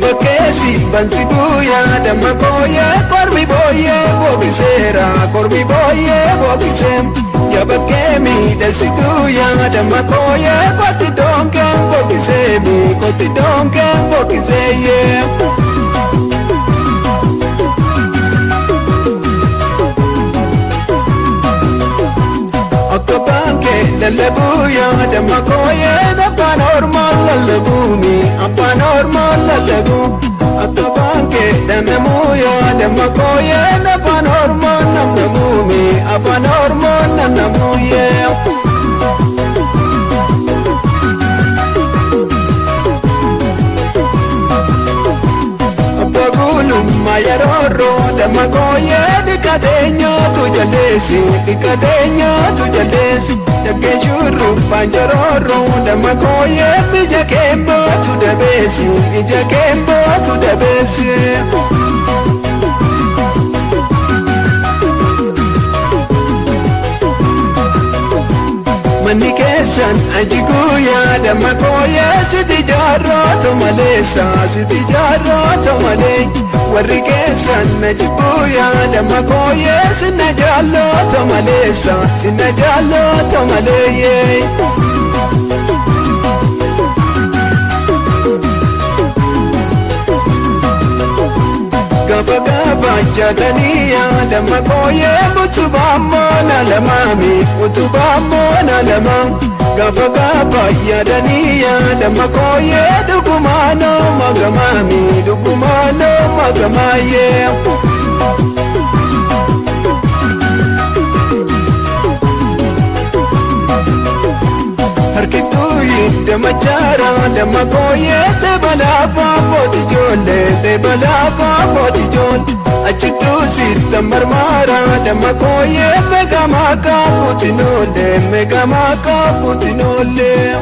bakkeesi bansi buuyaa damma kooyee kormi booyyee bookiseera kormi booyyee bookisee yaa bakkee miidhagsituu yaa damma kooyee kotti doonkee bookisee kotti doonkee bookisee yee. Akka bankee lallabuuya damma kooyee abbaan ormaa lallabuumi abbaan ormaa lallabu. Akka bankee dannamuuya damma kooyee abbaan ormaa namnamuumi abbaan ormaa namnamuuyee. Mayaroro damma kooyee dikateenyootu jalleessi dikateenyootu jalleessi dhaggeen shurrubbaan jororro damma kooyee ija keembootu dabeessi ija keembootu dabeessi. Manni keessan ajiguuyaa damma kooyee siti jaarrootu maleessa siti jaarrootu malee. Warri keessan ajiguuyaa damma kooyee sinna jaallootu maleessa sinna jaallootu maleeyyee. Gaafa gaafa jaataniyaa damma kooyee utubaa moona lamaami utubaa moona lamaa. Gaafa gaafa yaadaniyaa damma kooyee dhugumaanoo magamaami dhugumaanoo magamaayyee. Harkiftuuyi damma jaara damma kooyee tebalafaa booti ijoollee tebalafaa booti ijoollee. Achittuu sitta marmaara damma kooyee meegamaa kaafuuti noolee meegamaa kaafuuti noolee.